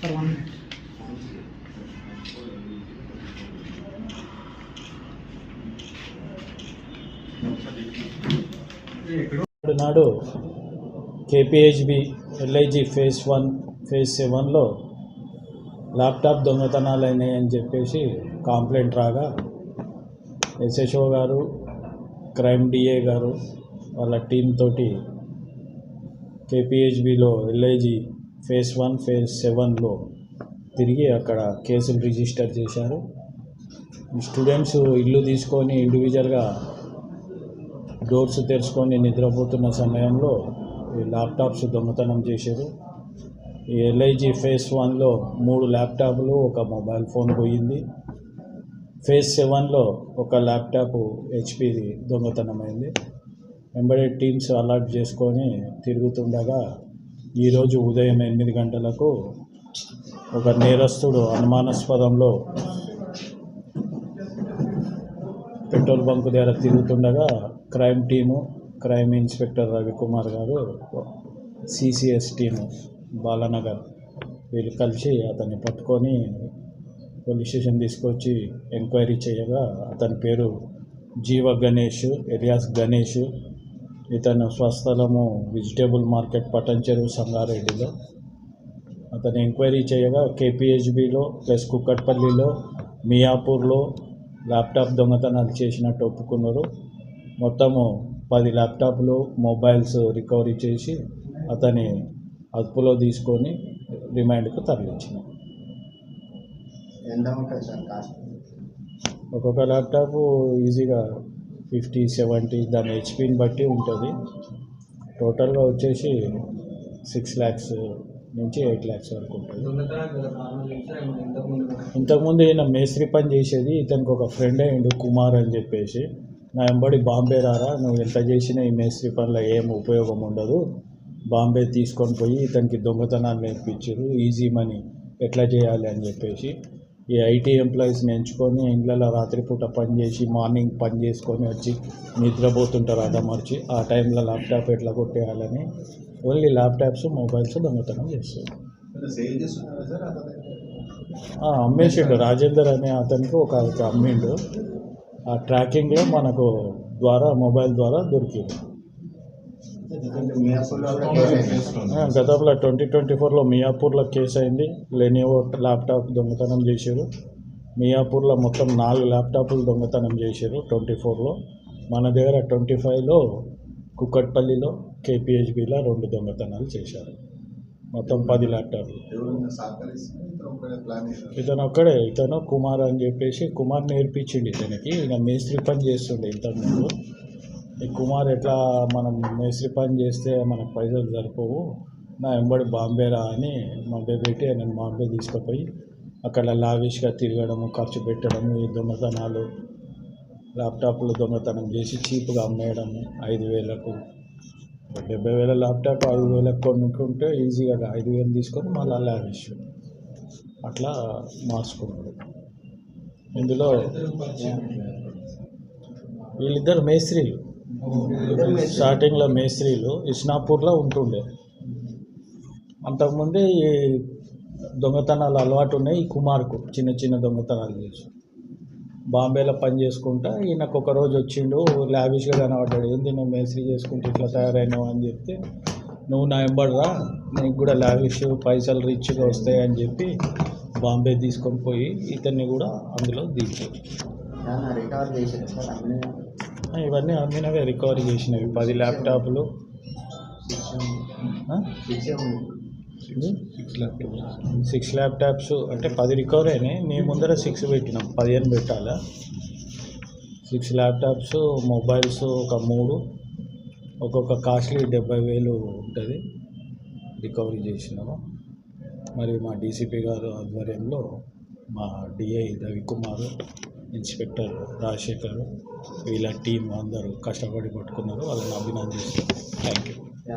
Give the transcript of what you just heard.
for 1 minute. నాడు KPHB LIG phase 1 phase 7లో laptop దొంగతనాలు అయినాయని చెప్పేసి కంప్లైంట్ రాగా ఎస్హెచ్ఓ గారు, క్రైమ్ డిఏ గారు వాళ్ళ టీం తోటి కేపీహెచ్బిలో ఎల్ఐజి ఫేజ్ 1 ఫేజ్ 7లో తిరిగి అక్కడ కేసులు రిజిస్టర్ చేశారు. స్టూడెంట్స్ ఇల్లు తీసుకొని ఇండివిజువల్గా డోర్స్ తెరుచుకొని నిద్రపోతున్న సమయంలో ఈ ల్యాప్టాప్స్ దొంగతనం చేశారు. ఈ ఎల్ఐజి ఫేజ్ 1లో 3 ల్యాప్టాప్లు, ఒక మొబైల్ ఫోన్ పోయింది. ఫేజ్ 7లో ఒక ల్యాప్టాప్ హెచ్పిది దొంగతనమైంది. ఎంబెడెడ్ టీమ్స్ అలర్ట్ చేసుకొని తిరుగుతుండగా ఈరోజు ఉదయం 8 గంటలకు ఒక నేరస్తుడు అనుమానాస్పదంలో పెట్రోల్ బంక్ దగ్గర తిరుగుతుండగా crime team, crime inspector Ravikumar గారు, సిసిఎస్ టీము బాలానగర్ వీళ్ళు కలిసి అతన్ని పట్టుకొని పోలీస్ స్టేషన్ తీసుకొచ్చి ఎంక్వైరీ చేయగా అతని పేరు జీవ గణేష్, ఎలియాస్ గణేష్. ఇతను స్వస్థలము వెజిటేబుల్ మార్కెట్ పటంచెరు సంగారెడ్డిలో. అతను ఎంక్వైరీ చేయగా కేపీహెచ్బిలో ప్లస్ కుక్కట్పల్లిలో, మియాపూర్లో ల్యాప్టాప్ దొంగతనాలు చేసినట్టు ఒప్పుకున్నారు. మొత్తము 10 ల్యాప్టాప్లు, మొబైల్స్ రికవరీ చేసి అతని అదుపులో తీసుకొని రిమాండ్కు తరలించినాం. ఒక్కొక్క ల్యాప్టాప్ ఈజీగా 50-70 దాని హెచ్పిని బట్టి ఉంటుంది. టోటల్గా వచ్చేసి 6 lakhs నుంచి 8 lakhs వరకు ఉంటుంది. ఇంతకుముందు ఈయన మేస్త్రి పని చేసేది. ఇతనికి ఒక ఫ్రెండ్ అయ్యిండు కుమార్ అని చెప్పేసి, నా వెంబడి బాంబే రారా, నువ్వు ఎంత చేసినా ఈ మేస్త్రి పనిలో ఏం ఉపయోగం ఉండదు, బాంబే తీసుకొని పోయి ఇతనికి దొంగతనాలు నేర్పించారు, ఈజీ మనీ ఎట్లా చేయాలి అని చెప్పేసి ఈ ఐటీ ఎంప్లాయీస్ని ఎంచుకొని ఇండ్లలో రాత్రిపూట పని చేసి మార్నింగ్ పని చేసుకొని వచ్చి నిద్రపోతుంటారు అదమర్చి. ఆ టైంలో ల్యాప్టాప్ ఎట్లా కొట్టేయాలని ఓన్లీ ల్యాప్టాప్స్, మొబైల్స్ దొంగతనం చేస్తారు. అమ్మేసిండు. రాజేందర్ అనే అతనికి ఒక అమ్మిండు. ఆ ట్రాకింగ్లో మనకు ద్వారా మొబైల్ ద్వారా దొరికింది. గతంలో 2024లో మియాపూర్లో కేసు అయింది. లెనోవో ల్యాప్టాప్ దొంగతనం చేశారు. మియాపూర్లో మొత్తం 4 ల్యాప్టాప్లు దొంగతనం చేశారు 24లో. మన దగ్గర 25లో కుక్కట్పల్లిలో, కేపీహెచ్బిలో 2 దొంగతనాలు చేశారు. మొత్తం 10 ల్యాప్టాప్లు. ఇతను కుమార్ అని చెప్పేసి కుమార్ నేర్పించిండు ఇతనికి. ఇక మేస్త్రి పని చేస్తుండే ఇంతకుముందు. ఈ కుమార్ ఎట్లా మనం మేస్త్రి పని చేస్తే మనకు పైసలు సరిపోవు, నా వెంబడి బాంబే రా అని బాంబే పెట్టి నేను బాంబే తీసుకుపోయి అక్కడ లావిష్గా తిరగడము, ఖర్చు పెట్టడము, ఈ దొంగతనాలు, ల్యాప్టాప్లు దొంగతనం చేసి చీప్గా అమ్మేయడము. 5,000కు 70,000 ల్యాప్టాప్ 5,000కు కొనుక్కుంటే ఈజీగా 5,000 తీసుకొని మళ్ళీ లావిష్ అట్లా మార్చుకున్నాడు. ఇందులో వీళ్ళిద్దరు మేస్త్రీలు, స్టార్టింగ్లో మేస్త్రీలు ఇస్నాపూర్లో ఉంటుండే. అంతకుముందే ఈ దొంగతనాలు అలవాటు ఉన్నాయి ఈ కుమార్కు. చిన్న చిన్న దొంగతనాలు చేసి బాంబేలో పని చేసుకుంటా ఈయనకు ఒక రోజు వచ్చిండు, లావిష్గా కనబడ్డాడు. ఏంది నువ్వు మేస్త్రి చేసుకుంటే ఇట్లా తయారైనావు అని చెప్తే, నువ్వు నా వెంబడిరా, నీకు కూడా లావిష్ పైసలు రిచ్గా వస్తాయని చెప్పి బాంబే తీసుకొని పోయి ఇతన్ని కూడా అందులో దించారు. ఇవన్నీ అమ్మినవే, రికవరీ చేసినవి 10 ల్యాప్టాప్లు, 6 ల్యాప్టాప్స్. అంటే 10 రికవరీ అయినాయి. నీ ముందర 6 పెట్టినాం, 15 పెట్టాలా. 6 ల్యాప్టాప్స్, మొబైల్స్ ఒక 3, ఒక్కొక్క కాస్ట్లీ 70,000 ఉంటుంది రికవరీ చేసినాము. మరి మా డీసీపీ గారు ఆధ్వర్యంలో మా డిఐ రవికుమార్, ఇన్స్పెక్టర్ రాజశేఖర్ వీళ్ళ టీం అందరూ కష్టపడి పట్టుకున్నారు. వాళ్ళని అభినందిస్తున్నాను. Thank you.